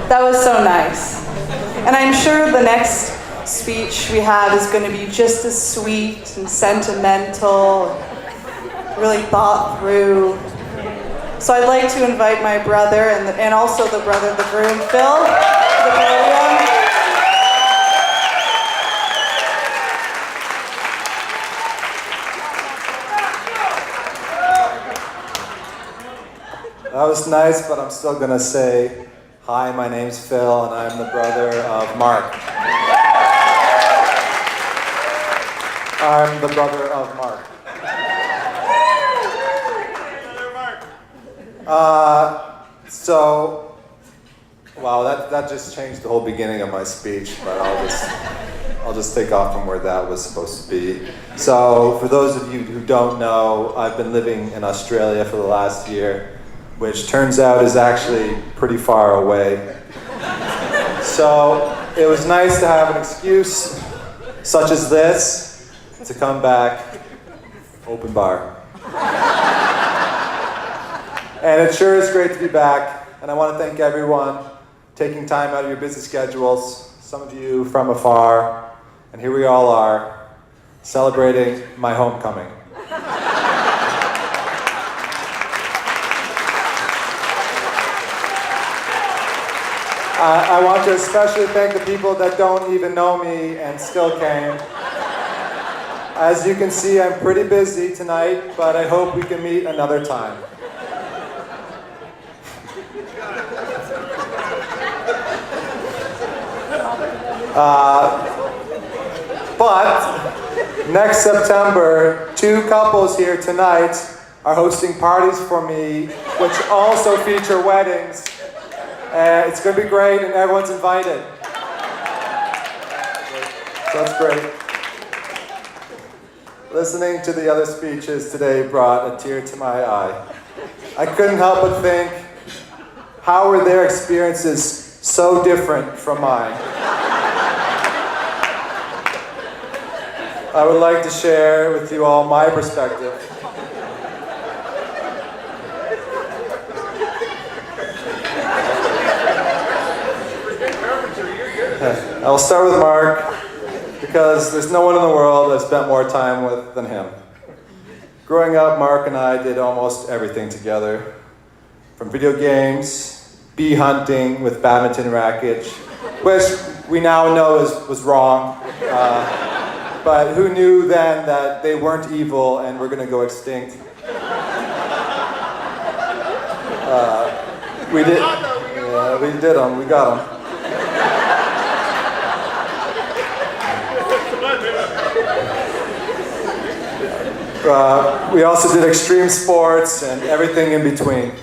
That was so nice. And I'm sure the next speech we have is going to be just as sweet and sentimental, really thought through. So I'd like to invite my brother and also the brother of the groom, Phil, to the podium. That was nice, but I'm still going to say, hi, my name's Phil, and I'm the brother of Mark. I'm the brother of Mark. Wow, that just changed the whole beginning of my speech, but I'll just take off from where that was supposed to be. So, for those of you who don't know, I've been living in Australia for the last year, which turns out is actually pretty far away. So, it was nice to have an excuse, such as this, to come back, open bar. And it sure is great to be back, and I want to thank everyone taking time out of your busy schedules, some of you from afar, and here we all are, celebrating my homecoming. I want to especially thank the people that don't even know me and still came. As you can see, I'm pretty busy tonight, but I hope we can meet another time. But next September, 2 couples here tonight are hosting parties for me, which also feature weddings. It's going to be great, and everyone's invited. So that's great. Listening to the other speeches today brought a tear to my eye. I couldn't help but think, how were their experiences so different from mine? I would like to share with you all my perspective. I'll start with Mark, because there's no one in the world I've spent more time with than him. Growing up, Mark and I did almost everything together. From video games, bee hunting with badminton rackets, which we now know was wrong. But who knew then that they weren't evil and were going to go extinct? We did. Yeah, we did them. We got them. We also did extreme sports and everything in between.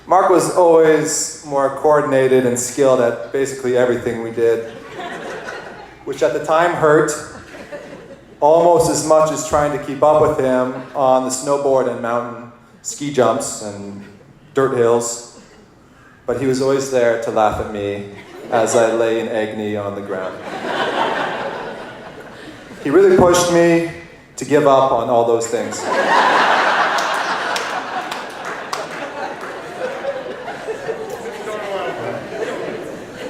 Mark was always more coordinated and skilled at basically everything we did, which at the time hurt almost as much as trying to keep up with him on the snowboard and mountain ski jumps and dirt hills. But he was always there to laugh at me as I lay in agony on the ground. He really pushed me to give up on all those things.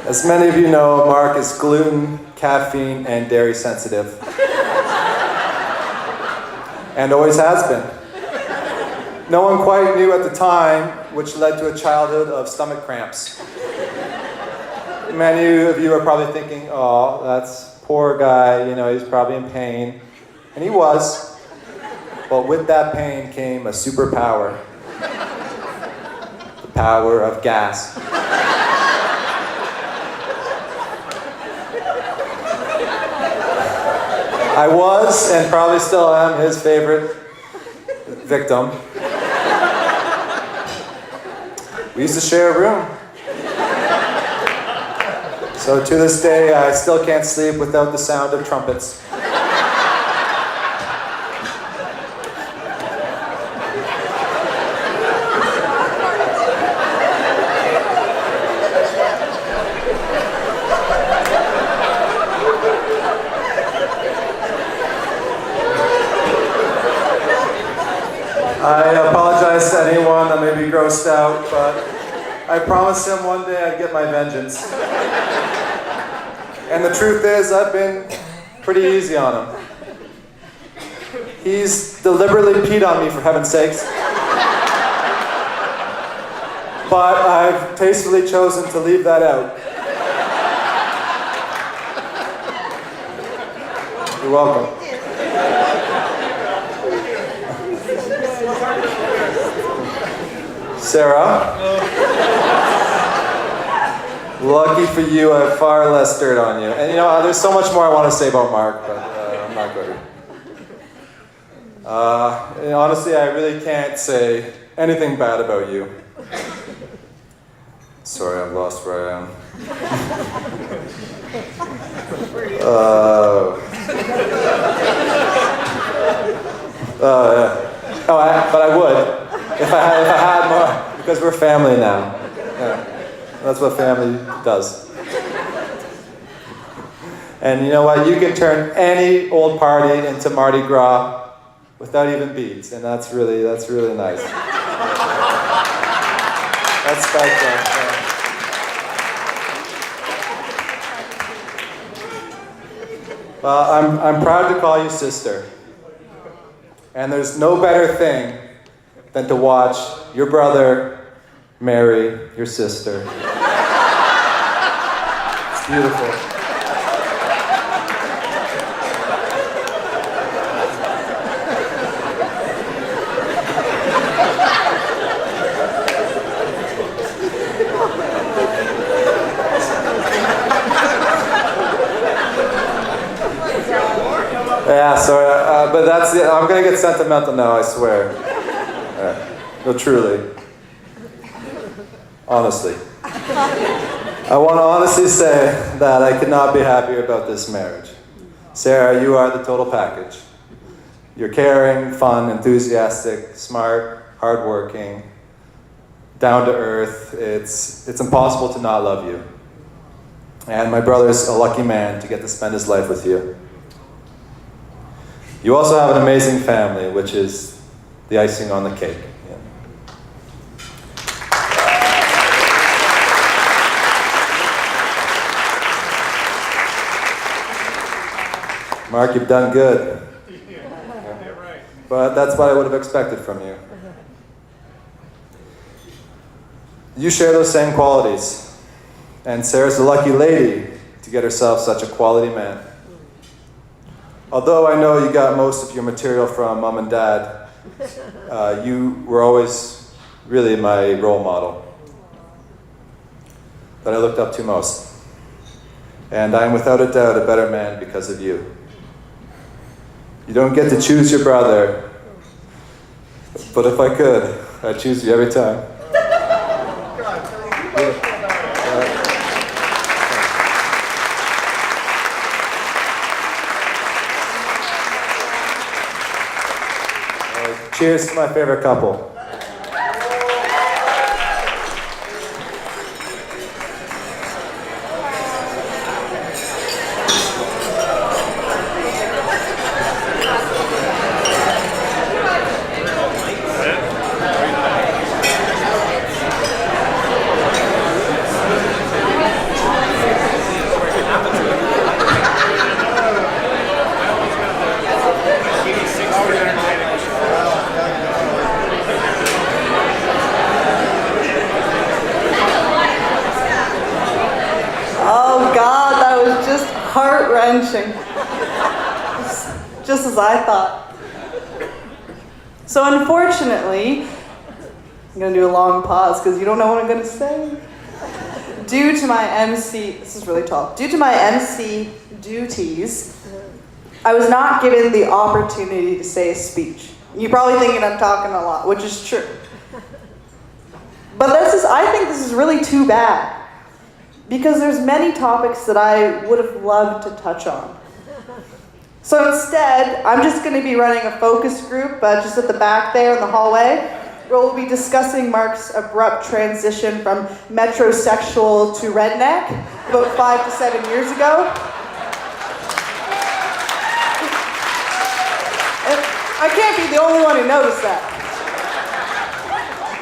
As many of you know, Mark is gluten, caffeine, and dairy sensitive. And always has been. No one quite knew at the time, which led to a childhood of stomach cramps. Many of you are probably thinking, oh, that's poor guy, he's probably in pain. And he was. But with that pain came a superpower. The power of gas. I was, and probably still am, his favorite victim. We used to share a room. So to this day, I still can't sleep without the sound of trumpets. I apologize to anyone that may be grossed out, but I promised him one day I'd get my vengeance. And the truth is, I've been pretty easy on him. He's deliberately peed on me, for heaven's sakes. But I've tastefully chosen to leave that out. You're welcome. Sarah, lucky for you, I have far less dirt on you. And you know, there's so much more I want to say about Mark, but I'm not going to. And honestly, I really can't say anything bad about you. Sorry, I've lost where I am. But I would. If I had more, because we're family now. Yeah, that's what family does. And you know what? You can turn any old party into Mardi Gras without even beads, and that's really nice. That's special. Well, I'm proud to call you sister. And there's no better thing than to watch your brother marry your sister. It's beautiful. Yeah, sorry, but that's it. I'm gonna get sentimental now, I swear. No, truly. Honestly. I want to honestly say that I could not be happier about this marriage. Sarah, you are the total package. You're caring, fun, enthusiastic, smart, hardworking, down to earth. It's impossible to not love you. And my brother's a lucky man to get to spend his life with you. You also have an amazing family, which is the icing on the cake. Yeah. Mark, you've done good. Yeah. But that's what I would have expected from you. You share those same qualities. And Sarah's a lucky lady to get herself such a quality man. Although I know you got most of your material from mom and dad, you were always really my role model that I looked up to most. And I am without a doubt a better man because of you. You don't get to choose your brother, but if I could, I'd choose you every time. Cheers to my favorite couple. Heart-wrenching. Just as I thought. So unfortunately, I'm going to do a long pause because you don't know what I'm going to say. Due to my MC, this is really tall. Due to my MC duties, I was not given the opportunity to say a speech. You're probably thinking I'm talking a lot, which is true. But I think this is really too bad. Because there's many topics that I would have loved to touch on. So instead, I'm just going to be running a focus group just at the back there in the hallway, where we'll be discussing Mark's abrupt transition from metrosexual to redneck about 5 to 7 years ago. And I can't be the only one who noticed that.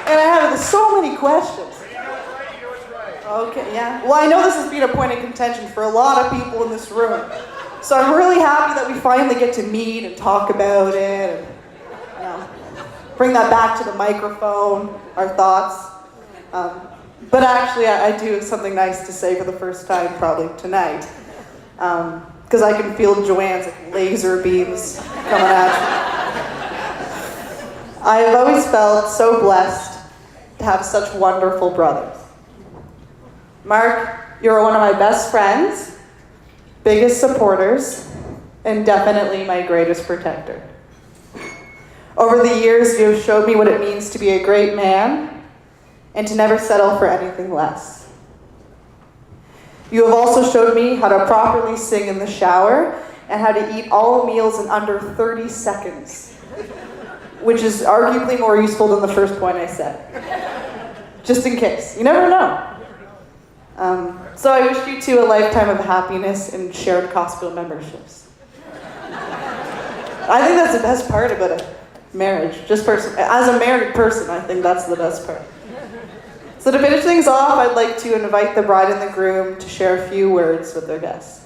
And I have so many questions. Okay, yeah. Well, I know this has been a point of contention for a lot of people in this room. So I'm really happy that we finally get to meet and talk about it and, you know, bring that back to the microphone, our thoughts. But actually, I do have something nice to say for the first time probably tonight. Because I can feel Joanne's like, laser beams coming at me. I have always felt so blessed to have such wonderful brothers. Mark, you're one of my best friends, biggest supporters, and definitely my greatest protector. Over the years, you have showed me what it means to be a great man and to never settle for anything less. You have also showed me how to properly sing in the shower and how to eat all meals in under 30 seconds, which is arguably more useful than the first point I said. Just in case. You never know. So I wish you two a lifetime of happiness and shared hospital memberships. I think that's the best part about a marriage. As a married person, I think that's the best part. So to finish things off, I'd like to invite the bride and the groom to share a few words with their guests.